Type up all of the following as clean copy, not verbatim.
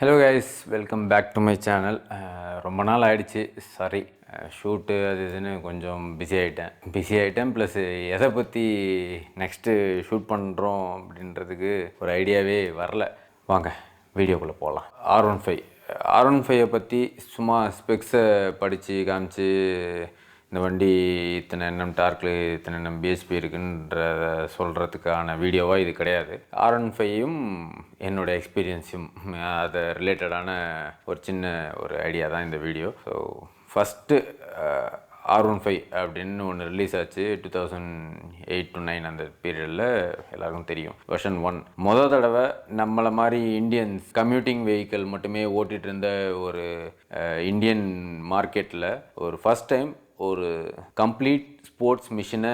Hello guys, welcome back to my channel. ரொம்ப நாள் ஆயிடுச்சு, சாரி. ஷூட்டு அது இதுன்னு கொஞ்சம் பிஸி ஆகிட்டேன். ப்ளஸ் எதை பற்றி நெக்ஸ்ட்டு ஷூட் பண்ணுறோம் அப்படின்றதுக்கு ஒரு ஐடியாவே வரல. வாங்க வீடியோக்குள்ளே போகலாம். R15 பற்றி சும்மா ஸ்பெக்ஸை படித்து காமிச்சு இந்த வண்டி இத்தனை என்எம் டார்க்கு இத்தனை என்எம் பிஹெச்பி இருக்குன்றத சொல்கிறதுக்கான வீடியோவாக இது கிடையாது. R15யும் என்னோடய எக்ஸ்பீரியன்ஸும் அதை ரிலேட்டடான ஒரு சின்ன ஒரு ஐடியா தான் இந்த வீடியோ. ஸோ ஃபஸ்ட்டு R15 அப்படின்னு ஒன்று ரிலீஸ் ஆச்சு 2008 to 2009 அந்த பீரியடில். எல்லாருக்கும் தெரியும், வெர்ஷன் 1 தடவை நம்மளை மாதிரி இந்தியன்ஸ் கம்யூட்டிங் வெஹிக்கிள் மட்டுமே ஓட்டிகிட்டு இருந்த ஒரு இந்தியன் மார்க்கெட்டில் ஒரு ஃபஸ்ட் டைம் ஒரு கம்ப்ளீட் ஸ்போர்ட்ஸ் மிஷினை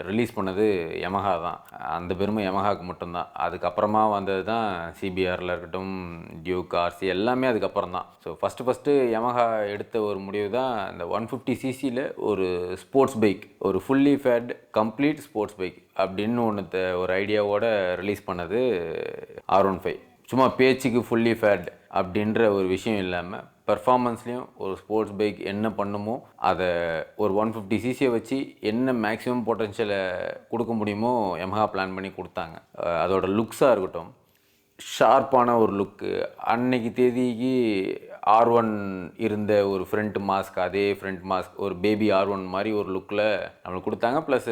ரிலீஸ் பண்ணது யமஹா தான். அந்த பெருமை யமஹாவுக்கு மட்டும்தான். அதுக்கப்புறமா வந்தது தான் சிபிஆரில் இருக்கட்டும், டியூக், ஆர்சி எல்லாமே அதுக்கப்புறம் தான். ஸோ ஃபஸ்ட்டு யமஹா எடுத்த ஒரு முடிவு தான் இந்த 150cc ஒரு ஸ்போர்ட்ஸ் பைக், ஒரு fully faired complete sports bike அப்படின்னு ஒரு ஐடியாவோடு ரிலீஸ் பண்ணது R15. சும்மா பேச்சுக்கு ஃபுல்லி ஃபேட் அப்படின்ற ஒரு விஷயம் இல்லாமல் பெர்ஃபார்மன்ஸ்லேயும் ஒரு ஸ்போர்ட்ஸ் பைக் என்ன பண்ணுமோ அதை ஒரு 150cc வச்சு என்ன மேக்ஸிமம் பொட்டன்ஷியலை கொடுக்க முடியுமோ யமஹா பிளான் பண்ணி கொடுத்தாங்க. அதோட லுக்ஸாக இருக்கட்டும், ஷார்ப்பான ஒரு லுக்கு, அன்னைக்கு தேதிக்கு R1 இருந்த ஒரு ஃப்ரண்ட் மாஸ்க், அதே ஃப்ரண்ட் மாஸ்க் ஒரு பேபி R1 மாதிரி ஒரு லுக்கில் நம்மளுக்கு கொடுத்தாங்க. ப்ளஸ்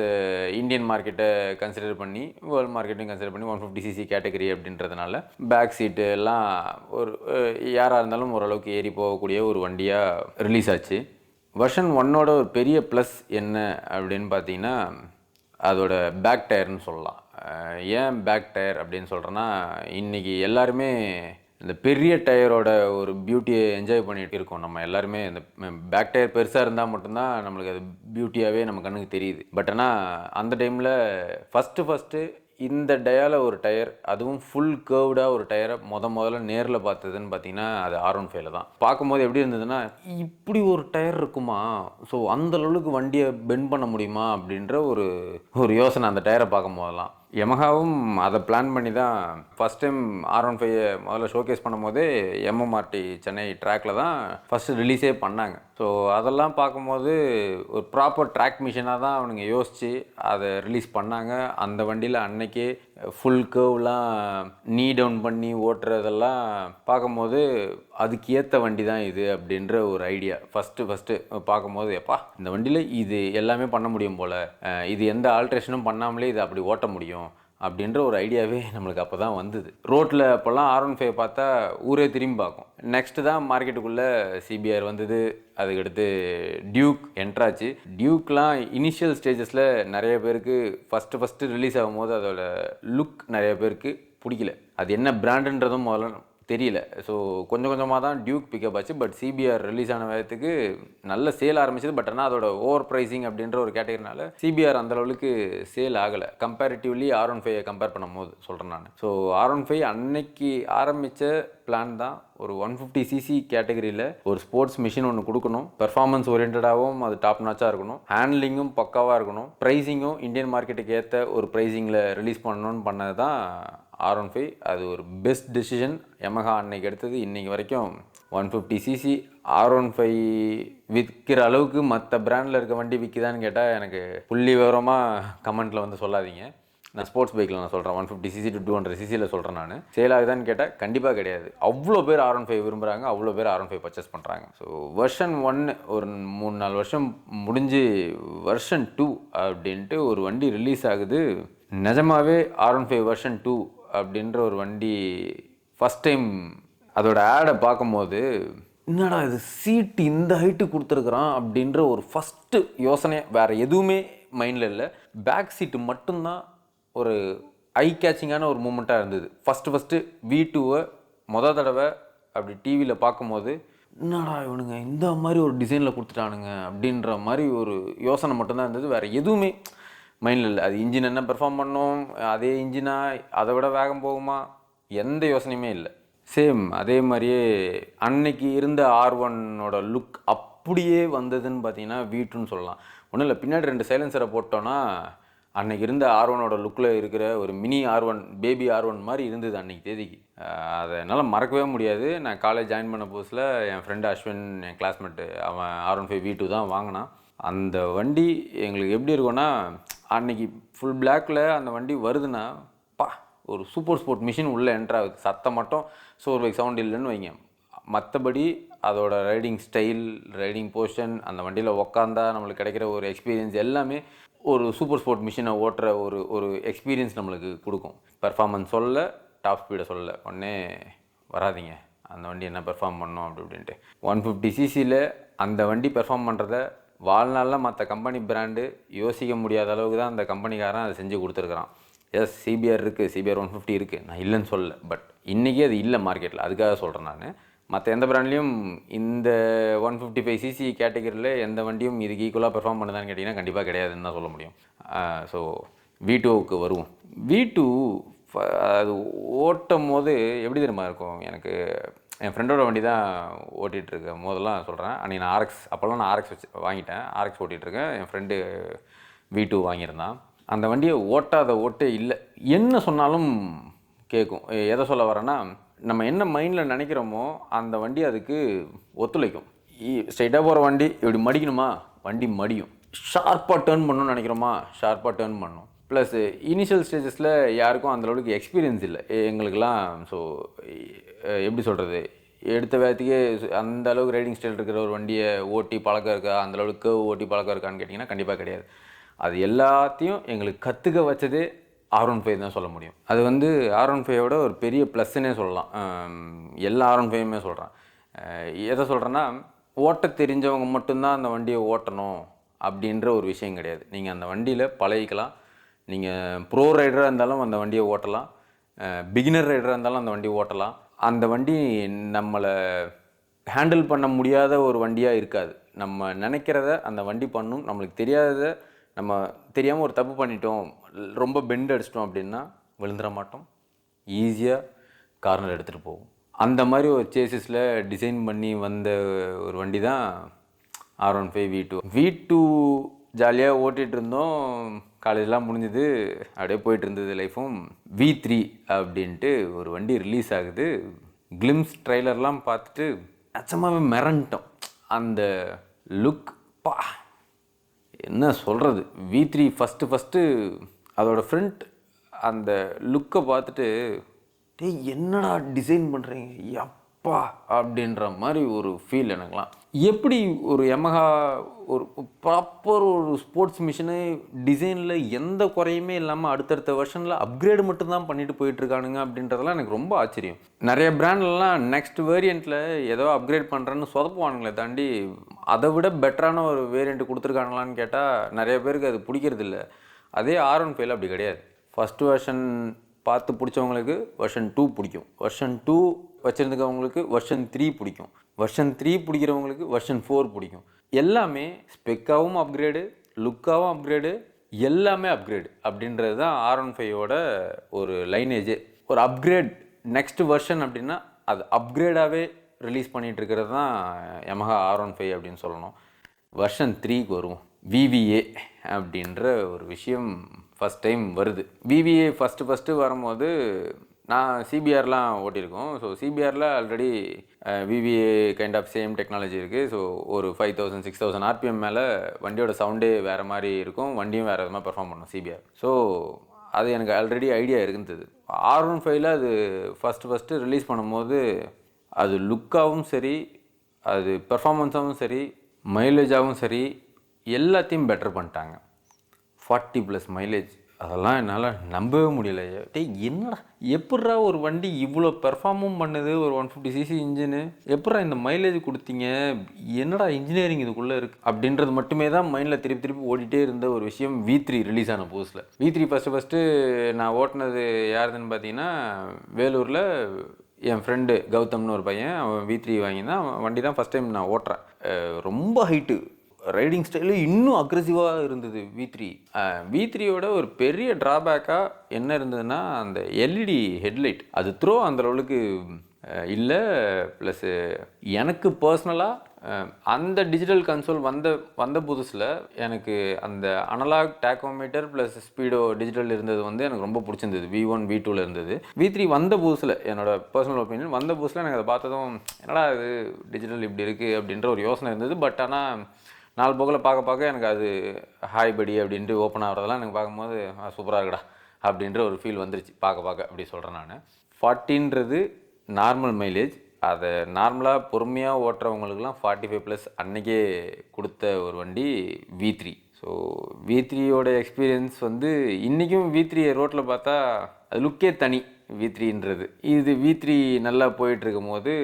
இந்தியன் மார்க்கெட்டை கன்சிடர் பண்ணி, வேர்ல்டு மார்க்கெட்டையும் கன்சிடர் பண்ணி 150cc கேட்டகரி அப்படின்றதுனால பேக் சீட்டு எல்லாம் ஒரு யாராக இருந்தாலும் ஓரளவுக்கு ஏறி போகக்கூடிய ஒரு வண்டியாக ரிலீஸ் ஆச்சு. வெர்ஷன் 1 ஒரு பெரிய ப்ளஸ் என்ன அப்படின்னு பார்த்தீங்கன்னா அதோட பேக் டயர்னு சொல்லலாம். ஏன் பேக் டயர் அப்படின்னு சொல்கிறேன்னா, இன்றைக்கி எல்லாருமே இந்த பெரிய டயரோட ஒரு பியூட்டியை என்ஜாய் பண்ணிகிட்டு இருக்கோம். நம்ம எல்லாருமே இந்த பேக் டயர் பெருசாக இருந்தால் மட்டும்தான் நம்மளுக்கு அது பியூட்டியாகவே நம்ம கண்ணுக்கு தெரியுது. பட் ஆனால் அந்த டைமில் ஃபஸ்ட்டு இந்த டயாவில் ஒரு டயர், அதுவும் ஃபுல் கர்வ்டாக ஒரு டயரை முதல்ல நேரில் பார்த்ததுன்னு பார்த்தீங்கன்னா அது R15 தான். பார்க்கும்போது எப்படி இருந்ததுன்னா, இப்படி ஒரு டயர் இருக்குமா, ஸோ அந்த அளவுக்கு வண்டியை பெண்ட் பண்ண முடியுமா அப்படின்ற ஒரு யோசனை அந்த டயரை பார்க்கும் போதெல்லாம். யமஹாவும் அதை பிளான் பண்ணி தான் ஃபஸ்ட் டைம் R15 முதல்ல ஷோகேஸ் பண்ணும் போதே MMRT சென்னை ட்ராக்கில் தான் ஃபஸ்ட்டு ரிலீஸே பண்ணாங்க. ஸோ அதெல்லாம் பார்க்கும்போது ஒரு ப்ராப்பர் ட்ராக் மிஷினாக தான் அவனுங்க யோசித்து அதை ரிலீஸ் பண்ணாங்க. அந்த வண்டியில் அன்னைக்கே ஃபுல் கர்வ்லாம் நீ டவுன் பண்ணி ஓட்டுறதெல்லாம் பார்க்கும்போது அதுக்கு ஏற்ற வண்டி தான் இது அப்படின்ற ஒரு ஐடியா ஃபஸ்ட்டு பார்க்கும்போது, எப்பா இந்த வண்டியில் இது எல்லாமே பண்ண முடியும் போல், இது எந்த ஆல்ட்ரேஷனும் பண்ணாமலே இது அப்படி ஓட்ட முடியும் அப்படின்ற ஒரு ஐடியாவே நம்மளுக்கு அப்போ தான் வந்தது. ரோட்டில் அப்போல்லாம் R15 பார்த்தா ஊரே திரும்பி பார்க்கும். நெக்ஸ்ட்டு தான் மார்க்கெட்டுக்குள்ளே சிபிஆர் வந்தது. அதுக்கடுத்து டியூக் என்ட்ராச்சு. டியூக்லாம் இனிஷியல் ஸ்டேஜஸில் நிறைய பேருக்கு ஃபஸ்ட்டு ரிலீஸ் ஆகும்போது அதோட லுக் நிறைய பேருக்கு பிடிக்கல. அது என்ன பிராண்டுன்றதும் முதல்ல தெரியல. ஸோ கொஞ்சமாக தான் டியூக் பிக்கப் ஆச்சு. பட் சிபிஆர் ரிலீஸ் ஆன வேகத்துக்கு நல்ல சேல் ஆரம்பிச்சது. பட் ஆனால் அதோட ஓவர் ப்ரைஸிங் அப்படின்ற ஒரு கேட்டகரினால சிபிஆர் அந்தளவுக்கு சேல் ஆகலை கம்பேரிட்டிவ்லி R15 கம்பேர் பண்ணும் போது சொல்கிறேன் நான். ஸோ R15 அன்னைக்கு ஆரம்பித்த பிளான் தான் ஒரு 150cc கேட்டகரியில் ஒரு ஸ்போர்ட்ஸ் மிஷின் ஒன்று கொடுக்கணும். பெர்ஃபார்மன்ஸ் ஓரியன்டாகவும் அது டாப் நாச்சாக இருக்கணும், ஹேண்ட்லிங்கும் பக்காவாக இருக்கணும், ப்ரைஸிங்கும் இந்தியன் மார்க்கெட்டுக்கு ஏற்ற ஒரு ப்ரைஸிங்கில் ரிலீஸ் பண்ணணும்னு பண்ணது தான் R15. அது ஒரு பெஸ்ட் டெசிஷன் யமஹா அன்னைக்கு எடுத்தது. இன்றைக்கி வரைக்கும் 150cc R15 விற்கிற அளவுக்கு மற்ற பிராண்டில் இருக்க வண்டி விற்கிதான்னு கேட்டால் எனக்கு புள்ளி விவரமாக கமெண்ட்டில் வந்து சொல்லாதீங்க. நான் ஸ்போர்ட்ஸ் பைக்கில் நான் சொல்கிறேன், 150cc to 200cc சொல்கிறேன் நான். சேல் ஆகுதான்னு கேட்டால் கண்டிப்பாக கிடையாது. அவ்வளோ பேர் R15 விரும்புகிறாங்க, அவ்வளோ பேர் R15 பர்ச்சேஸ் பண்ணுறாங்க. ஸோ வெர்ஷன் 1 ஒரு 3-4 வருஷம் முடிஞ்சு வெர்ஷன் 2 அப்படின்ட்டு ஒரு வண்டி ரிலீஸ் ஆகுது. நிஜமாகவே R15 வெர்ஷன் 2 அப்படின்ற ஒரு வண்டி ஃபஸ்ட் டைம் அதோட ஆடை பார்க்கும்போது, என்னடா இது சீட்டு இந்த ஹைட்டு கொடுத்துருக்குறான் அப்படின்ற ஒரு ஃபஸ்ட்டு யோசனை, வேறு எதுவுமே மைண்டில் இல்லை. பேக் சீட்டு மட்டும்தான் ஒரு ஐ கேச்சிங்கான ஒரு மூமெண்ட்டாக இருந்தது. ஃபஸ்ட்டு V2-வை தடவை அப்படி டிவியில் பார்க்கும்போது, என்னடா இவனுங்க இந்த மாதிரி ஒரு டிசைனில் கொடுத்துட்டானுங்க அப்படின்ற மாதிரி ஒரு யோசனை மட்டும்தான் இருந்தது. வேறு எதுவுமே மைண்டில் இல்லை. அது இன்ஜின் என்ன பெர்ஃபார்ம் பண்ணோம், அதே இன்ஜினா அதை விட வேகம் போகுமா, எந்த யோசனையுமே இல்லை. சேம் அதே மாதிரியே அன்னைக்கு இருந்த R1ஓட லுக் அப்படியே வந்ததுன்னு பார்த்தீங்கன்னா V2ன்னு சொல்லலாம். ஒன்றும் இல்லை, பின்னாடி 2 சைலன்சரை போட்டோன்னா அன்றைக்கி இருந்த R1ஓட லுக்கில் இருக்கிற ஒரு மினி R1 பேபி R1 மாதிரி இருந்தது அன்றைக்கி தேதிக்கு. அதை என்னால் மறக்கவே முடியாது. நான் காலேஜ் ஜாயின் பண்ண புதுசில் என் ஃப்ரெண்டு அஸ்வின், என் கிளாஸ்மேட்டு, அவன் R15 V2 தான் வாங்கினான். அந்த வண்டி எங்களுக்கு எப்படி இருக்கும்னா, அன்றைக்கி ஃபுல் பிளாக்கில் அந்த வண்டி வருதுன்னா ஒரு சூப்பர் ஸ்போர்ட் மிஷின் உள்ளே என்ட்ராகுது. சத்தம் மட்டும் சோர்வைக் சவுண்ட் இல்லைன்னு வைங்க, மற்றபடி அதோட ரைடிங் ஸ்டைல், ரைடிங் போர்ஷன், அந்த வண்டியில் உக்காந்தா நம்மளுக்கு கிடைக்கிற ஒரு எக்ஸ்பீரியன்ஸ் எல்லாமே ஒரு சூப்பர் ஸ்போர்ட் மிஷினை ஓட்டுற ஒரு எக்ஸ்பீரியன்ஸ் நம்மளுக்கு கொடுக்கும். பெர்ஃபார்மன்ஸ் சொல்ல, டாப் ஸ்பீடை சொல்ல உடனே வராதிங்க அந்த வண்டி என்ன பெர்ஃபார்ம் பண்ணோம் அப்படின்ட்டு. 150cc அந்த வண்டி பெர்ஃபார்ம் பண்ணுறத வாழ்நாளில் மற்ற கம்பெனி பிராண்டு யோசிக்க முடியாத அளவுக்கு தான் அந்த கம்பெனிக்காரன் அதை செஞ்சு கொடுத்துருக்குறான். எஸ், CBR இருக்குது, CBR 150 இருக்குது, நான் இல்லைன்னு சொல்லலை. பட் இன்றைக்கி அது இல்லை மார்க்கெட்டில், அதுக்காக சொல்கிறேன் நான். மற்ற எந்த பிராண்ட்லேயும் இந்த 155cc கேட்டகரியில் எந்த வண்டியும் இதுக்கு ஈக்குவலாக பெர்ஃபார்ம் பண்ணுதான்னு கேட்டிங்கன்னா கண்டிப்பாக கிடையாதுன்னு தான் சொல்ல முடியும். ஸோ V2க்கு வருவோம். V2 அது ஓட்டும் போது எப்படி தெரியுமா இருக்கும், எனக்கு என் ஃப்ரெண்டோட வண்டி தான் ஓட்டிகிட்ருக்கேன் போதெல்லாம் சொல்கிறேன். அன்றைக்கி நான் RX, அப்போல்லாம் நான் RX வாங்கிட்டேன், RX ஓட்டிகிட்ருக்கேன். என் ஃப்ரெண்டு V2 வாங்கியிருந்தான். அந்த வண்டியை ஓட்டாத ஓட்டே இல்லை. என்ன சொன்னாலும் கேட்கும். எதை சொல்ல வரேன்னா, நம்ம என்ன மைண்டில் நினைக்கிறோமோ அந்த வண்டி அதுக்கு ஒத்துழைக்கும். ஸ்ட்ரைட்டாக போகிற வண்டி இப்படி மடிக்கணுமா, வண்டி மடியும். ஷார்ப்பாக டேர்ன் பண்ணணும்னு நினைக்கிறோமா, ஷார்ப்பாக டேர்ன் பண்ணும். ப்ளஸ் இனிஷியல் ஸ்டேஜஸில் யாருக்கும் அந்தளவுக்கு எக்ஸ்பீரியன்ஸ் இல்லை எங்களுக்கெல்லாம். ஸோ எப்படி சொல்கிறது, எடுத்த வேகத்துக்கே அந்த அளவுக்கு ரைடிங் ஸ்டைல் இருக்கிற ஒரு வண்டியை ஓட்டி பழக்கம் இருக்கா, அந்தளவுக்கு ஓட்டி பழக்கம் இருக்கான்னு கேட்டிங்கன்னா கண்டிப்பாக கிடையாது. அது எல்லாத்தையும் எங்களுக்கு கற்றுக்க வச்சதே R15 தான் சொல்ல முடியும். அது R15ஓட ஒரு பெரிய ப்ளஸ்ஸுன்னே சொல்லலாம். எல்லா R15மே சொல்கிறேன். எதை சொல்கிறேன்னா, ஓட்ட தெரிஞ்சவங்க மட்டும்தான் அந்த வண்டியை ஓட்டணும் அப்படின்ற ஒரு விஷயம் கிடையாது. நீங்கள் அந்த வண்டியில் பழகிக்கலாம். நீங்கள் ப்ரோ ரைடராக இருந்தாலும் அந்த வண்டியை ஓட்டலாம், பிகினர் ரைடராக இருந்தாலும் அந்த வண்டியை ஓட்டலாம். அந்த வண்டி நம்மளை ஹேண்டில் பண்ண முடியாத ஒரு வண்டியாக இருக்காது. நம்ம நினைக்கிறத அந்த வண்டி பண்ணும். நம்மளுக்கு தெரியாததை நம்ம தெரியாமல் ஒரு தப்பு பண்ணிட்டோம், ரொம்ப பெண்ட் அடிச்சிட்டோம் அப்படின்னா விழுந்துட மாட்டோம், ஈஸியாக கார்னர் எடுத்துகிட்டு போகும். அந்த மாதிரி ஒரு சேஸஸில் டிசைன் பண்ணி வந்த ஒரு வண்டி தான் R15 V2. V2 ஜாலியாக ஓட்டிகிட்டு இருந்தோம், காலேஜெலாம் முடிஞ்சது, அப்படியே போயிட்டு இருந்தது லைஃப்பும். V3 அப்படின்ட்டு ஒரு வண்டி ரிலீஸ் ஆகுது. கிளிம்ஸ் ட்ரைலர்லாம் பார்த்துட்டு நிச்சயமாகவே மிரண்டோம். அந்த லுக் என்ன சொல்கிறது. V3 ஃபஸ்ட்டு அதோட ஃப்ரண்ட் அந்த லுக்கை பார்த்துட்டு, டேய் என்னடா டிசைன் பண்ணுறீங்க எப்பா அப்படின்ற மாதிரி ஒரு ஃபீல் எனக்குலாம். எப்படி ஒரு Yamaha ஒரு ப்ராப்பர் ஒரு ஸ்போர்ட்ஸ் மிஷினு டிசைனில் எந்த குறையுமே இல்லாமல் அடுத்தடுத்த வெர்ஷனில் அப்கிரேடு மட்டும்தான் பண்ணிட்டு போயிட்டுருக்கானுங்க அப்படின்றதெல்லாம் எனக்கு ரொம்ப ஆச்சரியம். நிறைய பிராண்ட்லாம் நெக்ஸ்ட் வேரியண்ட்டில் ஏதோ அப்கிரேட் பண்ணுறேன்னு சொதப்புவானுங்களே தாண்டி அதை விட பெட்டரான ஒரு வேரியண்ட் கொடுத்துருக்காங்களான்னு கேட்டால் நிறைய பேருக்கு அது பிடிக்கிறதில்ல. அதே R15 அப்படி கிடையாது. ஃபஸ்ட்டு வெர்ஷன் பார்த்து பிடிச்சவங்களுக்கு வெர்ஷன் 2 பிடிக்கும், வெர்ஷன் 2 வச்சுருந்துக்கவங்களுக்கு வெர்ஷன் 3 பிடிக்கும், வெர்ஷன் 3 பிடிக்கிறவங்களுக்கு வெர்ஷன் 4 பிடிக்கும். எல்லாமே ஸ்பெக்காகவும் அப்கிரேடு, லுக்காகவும் அப்கிரேடு, எல்லாமே அப்கிரேடு அப்படின்றது தான் R15ஓட ஒரு லைனேஜே. ஒரு அப்கிரேட் நெக்ஸ்ட் வெர்ஷன் அப்படின்னா அது அப்கிரேடாகவே ரிலீஸ் பண்ணிகிட்டு இருக்கிறது தான் Yamaha R15 அப்படின்னு சொல்லணும். வெர்ஷன் 3க்கு வருவோம். VVA அப்படின்ற ஒரு விஷயம் ஃபஸ்ட் டைம் வருது. VVA ஃபஸ்ட்டு வரும்போது நான் CBRலாம் ஓட்டியிருக்கோம். ஸோ CBRல already VVA kind of same technology இருக்குது. ஸோ ஒரு 5000 6000 RPM மேலே வண்டியோட சவுண்டே வேறு மாதிரி இருக்கும், வண்டியும் வேறு விதமாக பெர்ஃபார்ம் பண்ணும் CBR. ஸோ அது எனக்கு ஆல்ரெடி ஐடியா இருந்தது. R15ல் அது ஃபஸ்ட்டு ரிலீஸ் பண்ணும்போது அது லுக்காகவும் சரி, அது பெர்ஃபார்மன்ஸாகவும் சரி, மைலேஜாகவும் சரி, எல்லாத்தையும் பெட்டர் பண்ணிட்டாங்க. 40+ மைலேஜ், அதெல்லாம் என்னால் நம்பவே முடியல. டேய் என்னடா எப்பட்றா ஒரு வண்டி இவ்வளோ பெர்ஃபார்மும் பண்ணுது, ஒரு 150cc இன்ஜினு, எப்பட்றா இந்த மைலேஜ் கொடுத்தீங்க, என்னடா இன்ஜினியரிங் இதுக்குள்ளே இருக்குது அப்படின்றது மட்டுமே தான் மைண்டில் திருப்பி ஓடிட்டே இருந்த ஒரு விஷயம். V3 ரிலீஸ் ஆன புதுசில் V3 ஃபஸ்ட்டு நான் ஓட்டினது யாருதுன்னு பார்த்தீங்கன்னா, வேலூரில் என் ஃப்ரெண்டு கௌதம்னு ஒரு பையன், அவன் V3 வாங்கியிருந்தான். அவன் வண்டி தான் ஃபஸ்ட் டைம் நான் ஓட்டுறேன். ரொம்ப ஹைட்டு, ரைடிங் ஸ்டைலு இன்னும் அக்ரெசிவாக இருந்தது V3யோட ஒரு பெரிய ட்ராபேக்காக என்ன இருந்ததுன்னா, அந்த LED ஹெட்லைட் அது அந்த அளவுக்கு இல்லை. ப்ளஸ்ஸு எனக்கு பர்சனலாக அந்த டிஜிட்டல் கன்சோல் வந்த புதுசில் எனக்கு அந்த அனலாக் டேக்கோமீட்டர் ப்ளஸ் ஸ்பீடோ டிஜிட்டல் இருந்தது வந்து எனக்கு ரொம்ப பிடிச்சிருந்தது. V1 V2வில் இருந்தது. V3 வந்த புதுசில் என்னோடய பர்சனல் ஒப்பீனியன் வந்த புதுசில் எனக்கு அதை பார்த்ததும் என்னடா இது டிஜிட்டல் இப்படி இருக்குது அப்படின்ற ஒரு யோசனை இருந்தது. பட் ஆனால் நாலு போக்கில் பார்க்க எனக்கு அது ஹாய் படி அப்படின்ட்டு ஓப்பன் ஆகிறதெல்லாம் எனக்கு பார்க்கும்போது சூப்பராக இருக்குடா அப்படின்ற ஒரு ஃபீல் வந்துருச்சு பார்க்க அப்படி சொல்கிறேன் நான். 40ன்றது நார்மல் மைலேஜ். அதை நார்மலாக பொறுமையாக ஓட்டுறவங்களுக்குலாம் 45+ அன்றைக்கே கொடுத்த ஒரு வண்டி V3. ஸோ V3யோட எக்ஸ்பீரியன்ஸ் வந்து இன்றைக்கும் V3 ரோட்டில் பார்த்தா அது லுக்கே தனி V3ன்றது. இது V3 நல்லா போயிட்டுருக்கும் போது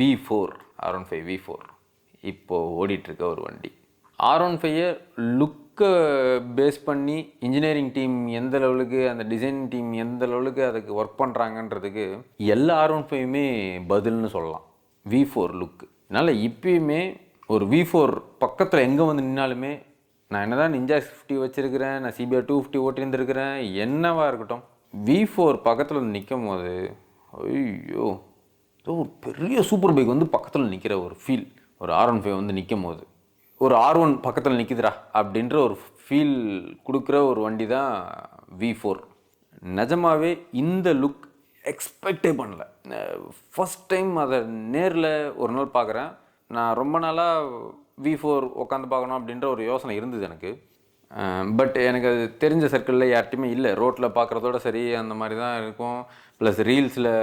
V4 R15 V4 இப்போது ஓடிட்டுருக்க ஒரு வண்டி. R15 லுக்கை பேஸ் பண்ணி இன்ஜினியரிங் டீம் எந்த லெவலுக்கு, அந்த டிசைன் டீம் எந்த லெவலுக்கு அதுக்கு ஒர்க் பண்ணுறாங்கன்றதுக்கு எல்லா R15மே பதில்னு சொல்லலாம் V4 லுக்கு. அதனால் இப்பயுமே ஒரு V4 பக்கத்தில் எங்கே வந்து நின்னாலுமே நான் என்ன தான் நிஞ்சா 50 வச்சுருக்கிறேன், நான் CBR 250 ஓட்டியிருந்துருக்கிறேன், என்னவா இருக்கட்டும் V4 பக்கத்தில் வந்து நிற்கும் போது ஐயோ ஏதோ ஒரு பெரிய சூப்பர் பைக் வந்து பக்கத்தில் நிற்கிற ஒரு ஃபீல். ஒரு R15 வந்து நிற்கும் போது ஒரு R1 பக்கத்தில் நிற்கிதுரா அப்படின்ற ஒரு ஃபீல் கொடுக்குற ஒரு வண்டி தான் V4. நிஜமாகவே இந்த லுக் எக்ஸ்பெக்டே பண்ணல. ஃபஸ்ட் டைம் அதை நேரில் ஒரு நாள் பார்க்குறேன். நான் ரொம்ப நாளாக V4 உட்காந்து பார்க்கணும் அப்படின்ற ஒரு யோசனை இருந்தது எனக்கு. பட் எனக்கு அது தெரிஞ்ச சர்க்கிளில் யார்ட்டையுமே இல்லை. ரோட்டில் பார்க்குறதோட சரி அந்த மாதிரி தான் இருக்கும். ப்ளஸ் ரீல்ஸில்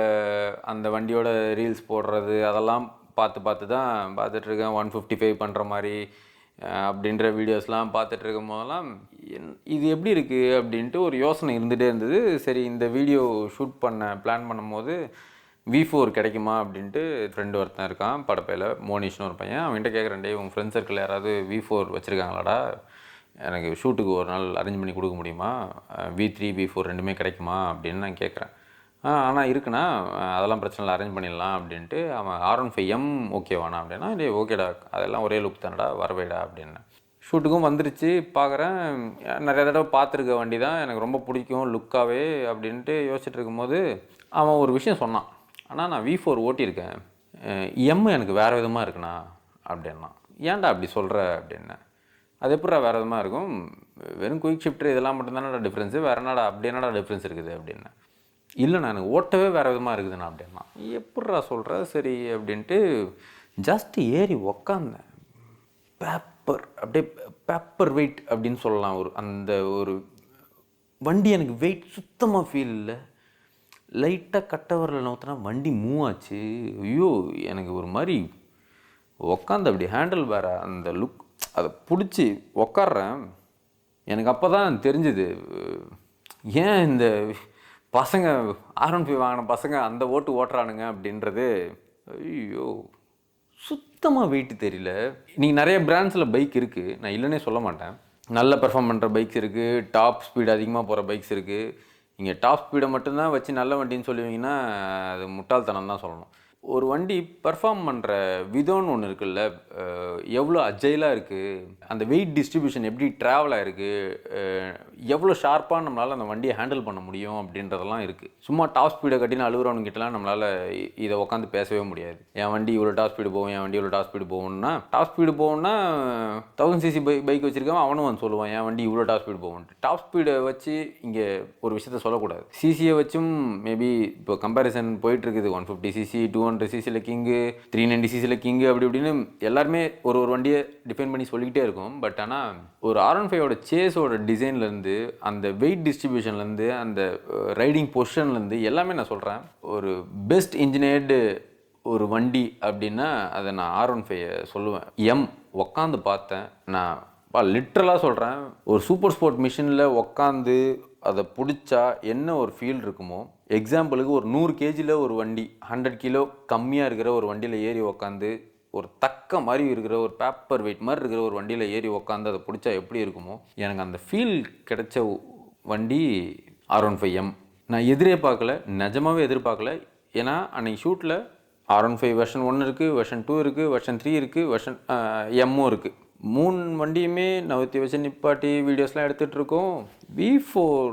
அந்த வண்டியோட ரீல்ஸ் போடுறது அதெல்லாம் பார்த்து தான் பார்த்துட்ருக்கேன். 155 பண்ணுற மாதிரி அப்படின்ற வீடியோஸ்லாம் பார்த்துட்ருக்கும் போதெல்லாம் இது எப்படி இருக்குது அப்படின்ட்டு ஒரு யோசனை இருந்துகிட்டே இருந்தது. சரி இந்த வீடியோ ஷூட் பிளான் பண்ணும்போது V4 கிடைக்குமா அப்படின்ட்டு ஃப்ரெண்டு ஒருத்தன் இருக்கான் படப்பையில், மோனிஷ்னு ஒரு பையன். அவன்கிட்ட கேட்குறேன், டே உங்கள் ஃப்ரெண்ட்ஸ் சர்க்கிள் யாராவது V4 வச்சுருக்காங்களாடா, எனக்கு ஷூட்டுக்கு ஒரு நாள் அரேஞ்ச் பண்ணி கொடுக்க முடியுமா, V3 V4 ரெண்டுமே கிடைக்குமா அப்படின்னு நான் கேட்குறேன். ஆனால் இருக்குண்ணா, அதெல்லாம் பிரச்சனை இல்லை, அரேஞ்ச் பண்ணிடலாம் அப்படின்ட்டு. அவன் R15M ஓகேவாண்ணா அப்படின்னா, டே ஓகேடா அதெல்லாம் ஒரே லுக் தானடா வரவேடா அப்படின்னு. ஷூட்டுக்கும் வந்துருச்சு பார்க்குறேன். நிறைய தடவை பார்த்துருக்க வண்டி தான், எனக்கு ரொம்ப பிடிக்கும் லுக்காகவே அப்படின்ட்டு யோசிச்சுட்டு இருக்கும்போது அவன் ஒரு விஷயம் சொன்னான். ஆனால் நான் V4 ஓட்டியிருக்கேன், எனக்கு வேறு விதமாக இருக்குண்ணா அப்படின்னா. ஏன்டா அப்படி சொல்கிற அப்படின்னேன். அது எப்படா வேறு விதமாக இருக்கும், வெறும் குயிக் ஷிஃப்ட்ரு இதெல்லாம் மட்டும்தானடா டிஃப்ரென்ஸு, வேறு என்னடா அப்படி என்னடா டிஃப்ரென்ஸ் இருக்குது அப்படின்னா. இல்லைண்ணா எனக்கு ஓட்டவே வேறு விதமாக இருக்குதுண்ணா அப்படின்னா. எப்பட்றா சொல்கிற, சரி அப்படின்ட்டு ஜஸ்ட்டு ஏறி உக்காந்தேன். அப்படியே பேப்பர் வெயிட் அப்படின்னு சொல்லலாம். அந்த ஒரு வண்டி எனக்கு வெயிட் சுத்தமாக ஃபீல் இல்லை. லைட்டாக கட்டவரில் நோத்தினா வண்டி மூவ் ஆச்சு. ஐயோ எனக்கு ஒரு மாதிரி உக்காந்து அப்படி ஹேண்டில் வேறு அந்த லுக் அதை பிடிச்சி உக்காடுறேன். எனக்கு அப்போ தான் தெரிஞ்சுது ஏன் இந்த பசங்க R15 வாங்கின பசங்க அந்த ஓட்டுறானுங்க அப்படின்றது. ஐயோ சுத்தமாக வெயிட்டு தெரியல. நீங்கள் நிறைய பிராண்ட்ஸில் பைக் இருக்குது, நான் இல்லைன்னே சொல்ல மாட்டேன். நல்ல பெர்ஃபார்ம் பண்ணுற பைக்ஸ் இருக்குது, டாப் ஸ்பீடு அதிகமாக போகிற பைக்ஸ் இருக்குது. இங்கே டாப் ஸ்பீடை மட்டும்தான் வச்சு நல்ல வண்டின்னு சொல்லுவீங்கன்னா அது முட்டாள்தனம் தான் சொல்லணும். ஒரு வண்டி பெர்ஃபார்ம் பண்ணுற விதம்னு ஒன்று இருக்குல்ல, எவ்வளோ அஜைலாக இருக்குது, அந்த வெயிட் டிஸ்ட்ரிபியூஷன் எப்படி ட்ராவல் ஆகிருக்கு, எவ்வளோ ஷார்ப்பாக நம்மளால் அந்த வண்டியை ஹேண்டில் பண்ண முடியும் அப்படின்றதெல்லாம் இருக்குது. சும்மா டாப் ஸ்பீடை கட்டின்னு அழுகுறவனுங்கிட்டலாம் நம்மளால் இதை உட்காந்து பேசவே முடியாது. என் வண்டி இவ்வளோ டாப் ஸ்பீடு போகும், என் வண்டி இவ்வளோ டாப் ஸ்பீடு போகும்னா, டாப் ஸ்பீடு போகும்னா 1000cc பைக் வச்சுருக்கான் அவனும் வந்து சொல்லுவான் என் வண்டி இவ்வளோ டாப் ஸ்பீடு போகும்ட்டு. டாப் ஸ்பீடை வச்சு இங்கே ஒரு விஷயத்த சொல்லக்கூடாது. சிசியை வச்சும் மேபி இப்போ கம்பேரிசன் போயிட்டுருக்குது. 150cc 200cc king, 390cc king அப்படி இப்படின்னு எல்லாருமே ஒரு வண்டியை டிஃபைன் பண்ணி சொல்லிக்கிட்டே இருக்கும். பட் ஆனால் ஒரு R15 சேஸோட டிசைன்லேருந்து, அந்த வெயிட் டிஸ்ட்ரிபியூஷன்லேருந்து, அந்த ரைடிங் பொசிஷன்லேருந்து எல்லாமே நான் சொல்கிறேன். ஒரு பெஸ்ட் இன்ஜினியர்டு ஒரு வண்டி அப்படின்னா அதை நான் R15 சொல்லுவேன். உக்காந்து பார்த்தேன் நான், லிட்ரலாக சொல்கிறேன். ஒரு சூப்பர் ஸ்போர்ட் மிஷினில் உக்காந்து அதை பிடிச்சா என்ன ஒரு ஃபீல் இருக்குமோ, எக்ஸாம்பிளுக்கு ஒரு 100 kgயில் ஒரு வண்டி 100 kg கம்மியாக இருக்கிற ஒரு வண்டியில் ஏறி உக்காந்து, ஒரு தக்க மாதிரி இருக்கிற ஒரு பேப்பர் வெயிட் மாதிரி இருக்கிற ஒரு வண்டியில் ஏறி உக்காந்து அதை பிடிச்சா எப்படி இருக்குமோ, எனக்கு அந்த ஃபீல் கிடைச்ச வண்டி R15M. நான் பார்க்கல, நிஜமாகவே எதிர்பார்க்கல. ஏன்னா அன்றைக்கி ஷூட்டில் R15 வெர்ஷன் 1 இருக்குது, வெர்ஷன் 2 இருக்குது, வெர்ஷன் 3 இருக்குது, வெர்ஷன் M இருக்குது. 3 வண்டியுமே நவுத்தி வச்சு நிப்பாட்டி வீடியோஸ்லாம் எடுத்துகிட்ருக்கோம். V4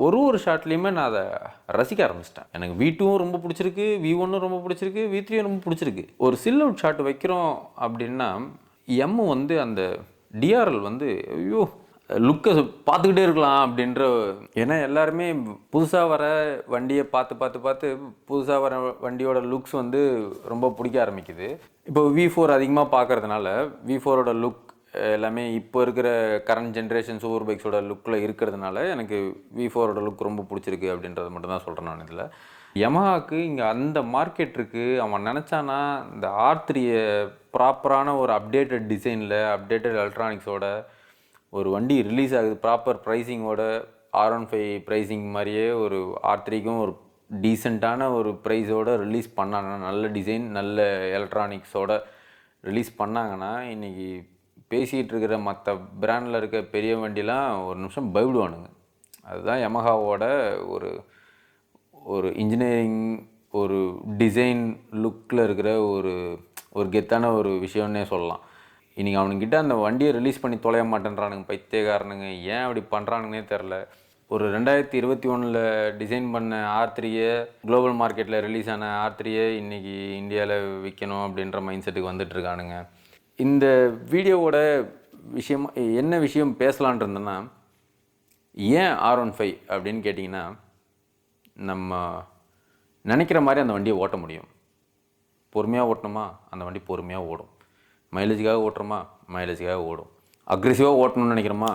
ஒரு ஷாட்லேயுமே நான் அதை ரசிக்க ஆரம்பிச்சிட்டேன். எனக்கு V2வும் ரொம்ப பிடிச்சிருக்கு, V1ம் ரொம்ப பிடிச்சிருக்கு, V3யும் ரொம்ப பிடிச்சிருக்கு. ஒரு சில் அவுட் ஷாட் வைக்கிறோம் அப்படின்னா எம் வந்து அந்த டிஆர்எல் வந்து ஐயோ லுக்கை பார்த்துக்கிட்டே இருக்கலாம் அப்படின்ற. ஏன்னா எல்லாருமே புதுசாக வர வண்டியை பார்த்து புதுசாக வர வண்டியோட லுக்ஸ் வந்து ரொம்ப பிடிக்க ஆரம்பிக்குது. இப்போ V4 அதிகமாக பார்க்கறதுனால V4ஓட லுக் எல்லாமே இப்போ இருக்கிற கரண்ட் ஜென்ரேஷன் சூப்பர் பைக்ஸோட லுக்கில் இருக்கிறதுனால எனக்கு V4ஓட லுக் ரொம்ப பிடிச்சிருக்கு அப்படின்றது மட்டும் தான் சொல்கிறேன் நான். இதில் யமஹாவுக்கு இங்கே அந்த மார்க்கெட் இருக்குது. அவன் நினச்சானா இந்த R3-யை ப்ராப்பரான ஒரு அப்டேட்டட் டிசைனில் அப்டேட்டட் எலக்ட்ரானிக்ஸோட ஒரு வண்டி ரிலீஸ் ஆகுது, ப்ராப்பர் ப்ரைஸிங்கோட R15 ப்ரைஸிங் மாதிரியே ஒரு R3க்கும் ஒரு டீசெண்டான ஒரு ப்ரைஸோடு ரிலீஸ் பண்ணாங்கன்னா, நல்ல டிசைன் நல்ல எலக்ட்ரானிக்ஸோட ரிலீஸ் பண்ணாங்கன்னா, இன்றைக்கி பேசிகிட்டு இருக்கிற மற்ற பிராண்டில் இருக்க பெரிய வண்டிலாம் ஒரு நிமிஷம் பயப்படுவானுங்க. அதுதான் யமஹாவோட ஒரு ஒரு இன்ஜினியரிங் ஒரு டிசைன் லுக்கில் இருக்கிற ஒரு கெத்தான ஒரு விஷயம்னே சொல்லலாம். இன்றைக்கி அவனுங்கிட்ட அந்த வண்டியை ரிலீஸ் பண்ணி தொலைய மாட்டேன்றானுங்க பைத்தியக்காரனுங்க. ஏன் அப்படி பண்ணுறானுங்கன்னே தெரில. ஒரு 2021 டிசைன் பண்ண R3-யை குளோபல் மார்க்கெட்டில் ரிலீஸ் ஆன R3-யை இன்றைக்கி இந்தியாவில் விற்கணும் அப்படின்ற மைண்ட் செட்டுக்கு வந்துட்டுருக்கானுங்க. இந்த வீடியோவோட விஷயம் என்ன விஷயம் பேசலான் இருந்தேன்னா, ஏன் R15 அப்படின்னு கேட்டிங்கன்னா, நம்ம நினைக்கிற மாதிரி அந்த வண்டியை ஓட்ட முடியும். பொறுமையாக ஓட்டணுமா அந்த வண்டி பொறுமையாக ஓடும். மைலேஜுக்காக ஓட்டுறோமா மைலேஜுக்காக ஓடும். அக்ரெசிவாக ஓட்டணும்னு நினைக்கிறோமா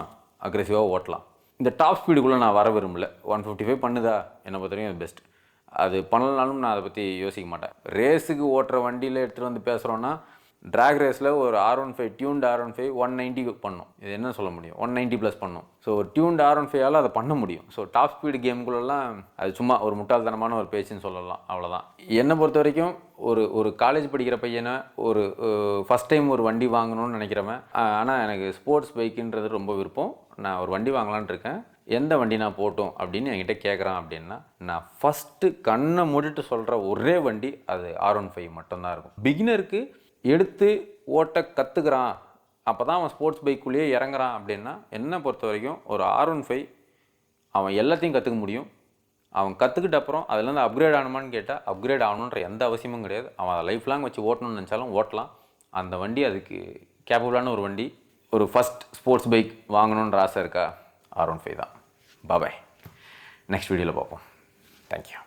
அக்ரெசிவாக ஓட்டலாம். இந்த டாப் ஸ்பீடுக்குள்ளே நான் வர விரும்பல. 155 பண்ணுதா என்னை பொறுத்த வரைக்கும் அது பெஸ்ட். அது பண்ணலனாலும் நான் அதை பற்றி யோசிக்க மாட்டேன். ரேஸுக்கு ஓட்டுற வண்டியில் எடுத்துகிட்டு வந்து பேசுகிறோன்னா, ட்ராக் ரேஸில் ஒரு R15 டியூன்டு R15 190 பண்ணும். இது என்ன சொல்ல முடியும், 190 ப்ளஸ் பண்ணும். ஸோ ஒரு டியூன்டு R15ஆல் அதை பண்ண முடியும். ஸோ டாப் ஸ்பீடு கேமுக்குள்ளெல்லாம் அது சும்மா ஒரு முட்டாள்தனமான ஒரு பேச்சுன்னு சொல்லலாம், அவ்வளோதான். என்னை பொறுத்த வரைக்கும் ஒரு காலேஜ் படிக்கிற பையனை ஒரு ஃபஸ்ட் டைம் ஒரு வண்டி வாங்கணும்னு நினைக்கிறவன், ஆனால் எனக்கு ஸ்போர்ட்ஸ் பைக்குன்றது ரொம்ப விருப்பம், நான் ஒரு வண்டி வாங்கலான் இருக்கேன், எந்த வண்டி நான் போட்டோம் அப்படின்னு என்கிட்ட கேட்குறான் அப்படின்னா, நான் ஃபஸ்ட்டு கண்ணை மூடிட்டு சொல்கிற ஒரே வண்டி அது R15 மட்டும்தான் இருக்கும். பிகினருக்கு எடுத்து ஓட்ட கற்றுக்கிறான், அப்போ தான் அவன் ஸ்போர்ட்ஸ் பைக்குள்ளேயே இறங்குறான் அப்படின்னா, என்னை பொறுத்த வரைக்கும் ஒரு R15 அவன் எல்லாத்தையும் கற்றுக்க முடியும். அவன் கற்றுக்கிட்ட அப்புறம் அதுலேருந்து அப்கிரேட் ஆகணுமான்னு கேட்டால் அப்கிரேட் ஆகணுன்ற எந்த அவசியமும் கிடையாது. அவன் அதை லைஃப் லாங் வச்சு ஓட்டணும்னு நினச்சாலும் ஓட்டலாம். அந்த வண்டி அதுக்கு கேப்பபிளான ஒரு வண்டி. ஒரு ஃபஸ்ட் ஸ்போர்ட்ஸ் பைக் வாங்கணுன்ற ஆசை இருக்கா, R15 தான். பாய். நெக்ஸ்ட் வீடியோவில் பார்ப்போம். தேங்க்யூ.